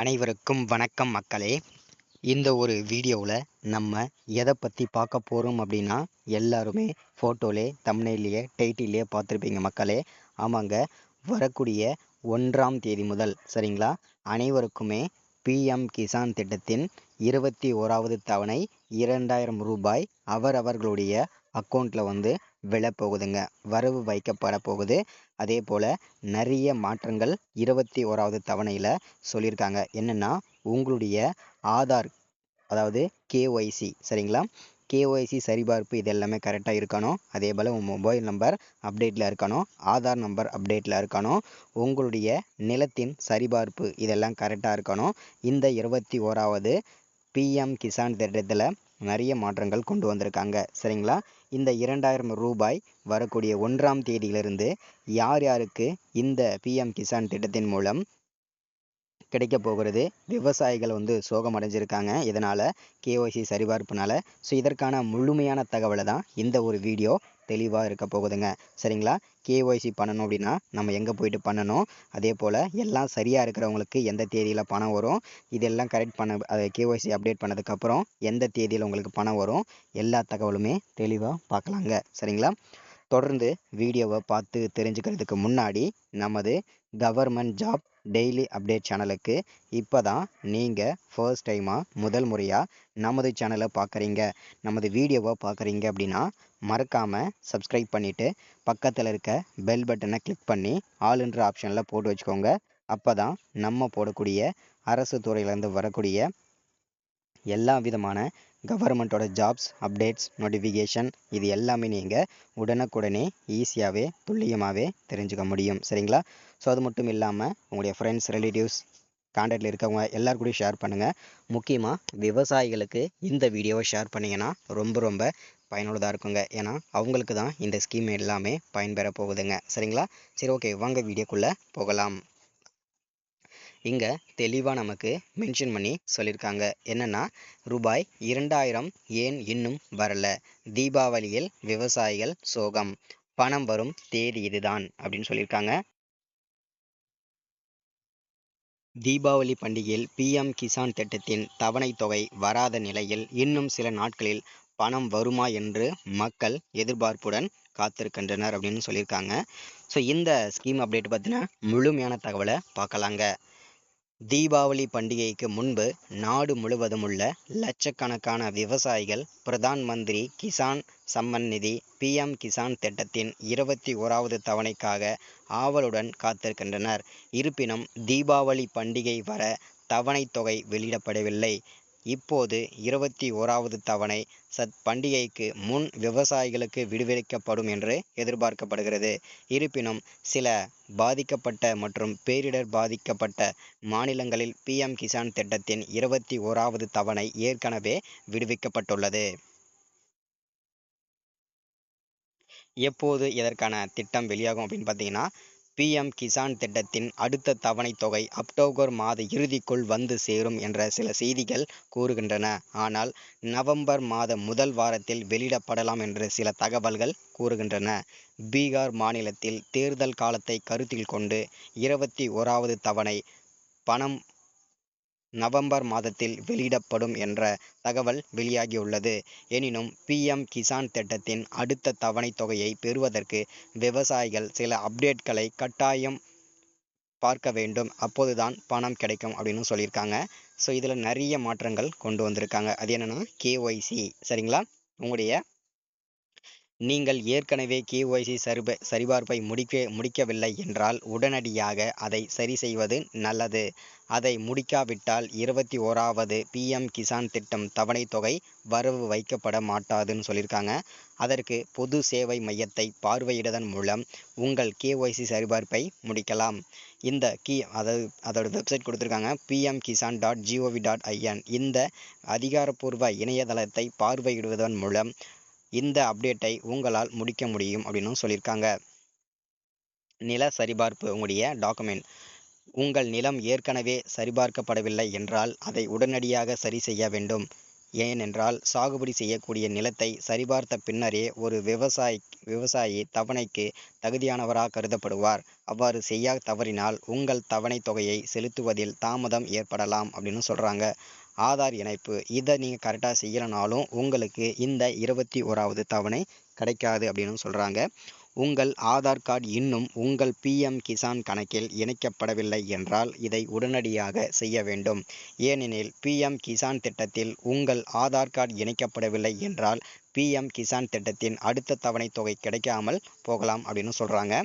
அனைவருக்கும் வணக்கம் மக்களே. இந்த ஒரு வீடியோவில் நம்ம எதை பற்றி பார்க்க போகிறோம் அப்படின்னா, எல்லாருமே ஃபோட்டோலே தம்ப்நெயில்லையே டைட்டில்லையே பார்த்துருப்பீங்க மக்களே. ஆமாங்க, வரக்கூடிய 1ஆம் தேதி முதல் சரிங்களா, அனைவருக்குமே பிஎம் கிசான் திட்டத்தின் 21வது தவணை 2000 ரூபாய் அவரவர்களுடைய அக்கௌண்ட்டில் விழப்போகுதுங்க, வரவு வைக்கப்பட போகுது. அதே போல் நிறைய மாற்றங்கள் 21வது தவணையில் சொல்லியிருக்காங்க. என்னென்னா, உங்களுடைய ஆதார், அதாவது கேஒய்சி சரிங்களா, கேஒய்சி சரிபார்ப்பு இது எல்லாமே கரெக்டாக இருக்கணும். அதே போல் உங்கள் மொபைல் நம்பர் அப்டேட்டில் இருக்கணும், ஆதார் நம்பர் அப்டேட்டில் இருக்கணும், உங்களுடைய நிலத்தின் சரிபார்ப்பு இதெல்லாம் கரெக்டாக இருக்கணும். இந்த 21வது பிஎம் கிசான் திட்டத்தில் நிறைய மாற்றங்கள் கொண்டு வந்திருக்காங்க சரிங்களா. இந்த 2000 ரூபாய் வரக்கூடிய 1ஆம் தேதியிலிருந்து யார் யாருக்கு இந்த பிஎம் கிசான் திட்டத்தின் மூலம் கிடைக்க போகிறது. விவசாயிகள் சோகம் அடைஞ்சிருக்காங்க இதனால், கேஒய்சி சரிபார்ப்புனால. ஸோ இதற்கான முழுமையான தகவலை தான் இந்த ஒரு வீடியோ தெளிவாக இருக்க போகுதுங்க சரிங்களா. கேஒய்சி பண்ணணும் அப்படின்னா நம்ம எங்கே போயிட்டு பண்ணணும், அதே போல் எல்லாம் சரியாக இருக்கிறவங்களுக்கு எந்த தேதியில் பணம் வரும், இதெல்லாம் கரெக்ட் பண்ண அதை கேஒய்சி அப்டேட் பண்ணதுக்கப்புறம் எந்த தேதியில் உங்களுக்கு பணம் வரும், எல்லா தகவலுமே தெளிவாக பார்க்கலாங்க சரிங்களா. தொடர்ந்து வீடியோவை பார்த்து தெரிஞ்சுக்கிறதுக்கு முன்னாடி நமது கவர்மெண்ட் ஜாப் டெய்லி அப்டேட் சேனலுக்கு இப்போ தான் நீங்கள் ஃபர்ஸ்ட் டைமாக முதல் முறையாக நமது சேனலை பார்க்குறீங்க, நமது வீடியோவை பார்க்குறீங்க அப்படின்னா மறக்காமல் சப்ஸ்கிரைப் பண்ணிவிட்டு பக்கத்தில் இருக்க பெல் பட்டனை கிளிக் பண்ணி ஆல்ன்ற ஆப்ஷனில் போட்டு வச்சுக்கோங்க. அப்போ தான் நம்ம போடக்கூடிய அரசு துறையிலேருந்து வரக்கூடிய எல்லா விதமான கவர்மெண்ட்டோட ஜாப்ஸ் அப்டேட்ஸ் நோட்டிஃபிகேஷன் இது எல்லாமே நீங்கள் உடனுக்குடனே ஈஸியாகவே துல்லியமாகவே தெரிஞ்சுக்க முடியும் சரிங்களா. ஸோ அது மட்டும் இல்லாமல் உங்களுடைய ஃப்ரெண்ட்ஸ் ரிலேட்டிவ்ஸ் கான்டாக்டில் இருக்கவங்க எல்லாருக்கூடையும் ஷேர் பண்ணுங்கள். முக்கியமாக விவசாயிகளுக்கு இந்த வீடியோவை ஷேர் பண்ணிங்கன்னா ரொம்ப ரொம்ப பயனுள்ளதாக இருக்குங்க. ஏன்னா அவங்களுக்கு தான் இந்த ஸ்கீம் எல்லாமே பயன்பெற போகுதுங்க சரிங்களா. சரி, ஓகே, வாங்க வீடியோக்குள்ளே போகலாம். இங்கே தெளிவாக நமக்கு மென்ஷன் பண்ணி சொல்லியிருக்காங்க. என்னென்னா, ரூபாய் 2000 ஏன் இன்னும் வரல, தீபாவளியில் விவசாயிகள் சோகம், பணம் வரும் தேதி இதுதான் அப்படின்னு சொல்லியிருக்காங்க. தீபாவளி பண்டிகையில் பிஎம் கிசான் திட்டத்தின் தவணை தொகை வராத நிலையில் இன்னும் சில நாட்களில் பணம் வருமா என்று மக்கள் எதிர்பார்ப்புடன் காத்திருக்கின்றனர் அப்படின்னு சொல்லியிருக்காங்க. ஸோ இந்த ஸ்கீம் அப்டேட் பற்றின முழுமையான தகவலை பார்க்கலாங்க. தீபாவளி பண்டிகைக்கு முன்பு நாடு முழுவதும் உள்ள லட்சக்கணக்கான விவசாயிகள் பிரதான் மந்திரி கிசான் சம்மன் நிதி பிஎம் கிசான் திட்டத்தின் 21வது தவணைக்காக ஆவலுடன் காத்திருக்கின்றனர். இருப்பினும் தீபாவளி பண்டிகை வர தவணை தொகை வெளியிடப்படவில்லை. இப்போது 21வது தவணை பண்டிகைக்கு முன் விவசாயிகளுக்கு விடுவிக்கப்படும் என்று எதிர்பார்க்கப்படுகிறது. இருப்பினும் சில பாதிக்கப்பட்ட மற்றும் பேரிடர் பாதிக்கப்பட்ட மாநிலங்களில் பிஎம் கிசான் திட்டத்தின் 21வது தவணை ஏற்கனவே விடுவிக்கப்பட்டுள்ளது. எப்போது இதற்கான திட்டம் வெளியாகும் அப்படின்னு பார்த்தீங்கன்னா, பிஎம் கிசான் திட்டத்தின் அடுத்த தவணை தொகை அக்டோபர் மாத இறுதிக்குள் வந்து சேரும் என்ற சில செய்திகள் கூறுகின்றன. ஆனால் நவம்பர் மாத முதல் வாரத்தில் வெளியிடப்படலாம் என்று சில தகவல்கள் கூறுகின்றன. பீகார் மாநிலத்தில் தேர்தல் காலத்தை கருத்தில் கொண்டு 21வது தவணை பணம் நவம்பர் மாதத்தில் வெளியிடப்படும் என்ற தகவல் வெளியாகியுள்ளது. எனினும் பிஎம் கிசான் திட்டத்தின் அடுத்த தவணை தொகையை பெறுவதற்கு விவசாயிகள் சில அப்டேட்களை கட்டாயம் பார்க்க வேண்டும், அப்போதுதான் பணம் கிடைக்கும் அப்படின்னு சொல்லியிருக்காங்க. ஸோ இதில் நிறைய மாற்றங்கள் கொண்டு வந்திருக்காங்க. அது என்னென்னா கேஒய்சி சரிங்களா. உங்களுடைய நீங்கள் ஏற்கனவே கேஒய்சி சரிபார்ப்பை முடிக்கவில்லை என்றால் உடனடியாக அதை சரி செய்வது நல்லது. அதை முடிக்காவிட்டால் 21வது பிஎம் கிசான் திட்டம் தவணை தொகை வரவு வைக்கப்பட மாட்டாதுன்னு சொல்லியிருக்காங்க. அதற்கு பொது சேவை மையத்தை பார்வையிடுவதன் மூலம் உங்கள் கேஒய்சி சரிபார்ப்பை முடிக்கலாம். இந்த அதோட வெப்சைட் கொடுத்துருக்காங்க, pmkisan.gov.in. இந்த அதிகாரப்பூர்வ இணையதளத்தை பார்வையிடுவதன் மூலம் இந்த அப்டேட்டை உங்களால் முடிக்க முடியும் அப்படின்னு சொல்லியிருக்காங்க. நில சரிபார்ப்பு, உங்களுடைய டாக்குமெண்ட், உங்கள் நிலம் ஏற்கனவே சரிபார்க்கப்படவில்லை என்றால் அதை உடனடியாக சரி செய்ய வேண்டும். ஏனென்றால் சாகுபடி செய்யக்கூடிய நிலத்தை சரிபார்த்த பின்னரே ஒரு விவசாயி தவணைக்கு தகுதியானவராக கருதப்படுவார். அவ்வாறு செய்ய தவறினால் உங்கள் தவணை தொகையை செலுத்துவதில் தாமதம் ஏற்படலாம் அப்படின்னு சொல்கிறாங்க. ஆதார் இணைப்பு இதை நீங்கள் கரெக்டாக செய்யலைனாலும் உங்களுக்கு இந்த 21வது தவணை கிடைக்காது அப்படின்னு சொல்கிறாங்க. உங்கள் ஆதார் கார்டு இன்னும் உங்கள் பிஎம் கிசான் கணக்கில் இணைக்கப்படவில்லை என்றால் இதை உடனடியாக செய்ய வேண்டும். ஏனெனில் பிஎம் கிசான் திட்டத்தில் உங்கள் ஆதார் கார்டு இணைக்கப்படவில்லை என்றால் பிஎம் கிசான் திட்டத்தின் அடுத்த தவணை தொகை கிடைக்காமல் போகலாம் அப்படின்னு சொல்கிறாங்க.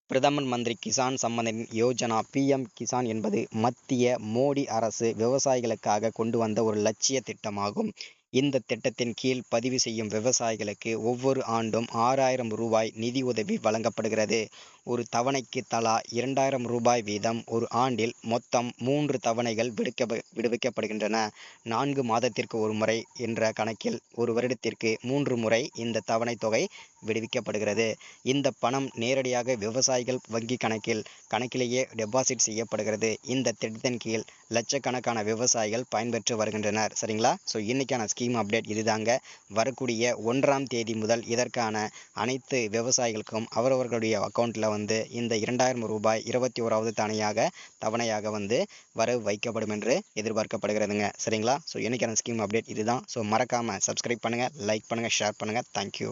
பிரதம மந்திரி கிசான் சம்மன் யோஜனா பிஎம் கிசான் என்பது மத்திய மோடி அரசு விவசாயிகளுக்காக கொண்டு வந்த ஒரு லட்சிய திட்டமாகும். இந்த திட்டத்தின் கீழ் பதிவு செய்யும் விவசாயிகளுக்கு ஒவ்வொரு ஆண்டும் 6000 ரூபாய் நிதி உதவி வழங்கப்படுகிறது. ஒரு தவணைக்கு தலா 2000 ரூபாய் வீதம் ஒரு ஆண்டில் மொத்தம் 3 தவணைகள் விடுவிக்கப்படுகின்றன. 4 மாதத்திற்கு ஒரு முறை என்ற கணக்கில் ஒரு வருடத்திற்கு 3 முறை இந்த தவணை தொகை விடுவிக்கப்படுகிறது. இந்த பணம் நேரடியாக விவசாயிகள் வங்கி கணக்கிலேயே டெபாசிட் செய்யப்படுகிறது. இந்த திட்டத்தின் கீழ் லட்சக்கணக்கான விவசாயிகள் பயன்பெற்று வருகின்றனர். சரிங்களா? ஸோ இன்னைக்கான ஸ்கீம் அப்டேட் இதுதாங்க. வரக்கூடிய 1ஆம் தேதி முதல் இதற்கான அனைத்து விவசாயிகளுக்கும் அவரவர்களுடைய அக்கௌண்ட்டில் இந்த 2000 ரூபாய் 21வது தவணையாக வரவு வைக்கப்படும் என்று எதிர்பார்க்கப்படுகிறதுங்க. சரிங்களா? ஸோ இன்னைக்கான ஸ்கீம் அப்டேட் இதுதான். ஸோ மறக்காமல் சப்ஸ்கிரைப் பண்ணுங்கள், லைக் பண்ணுங்கள், ஷேர் பண்ணுங்கள். தேங்க்யூ.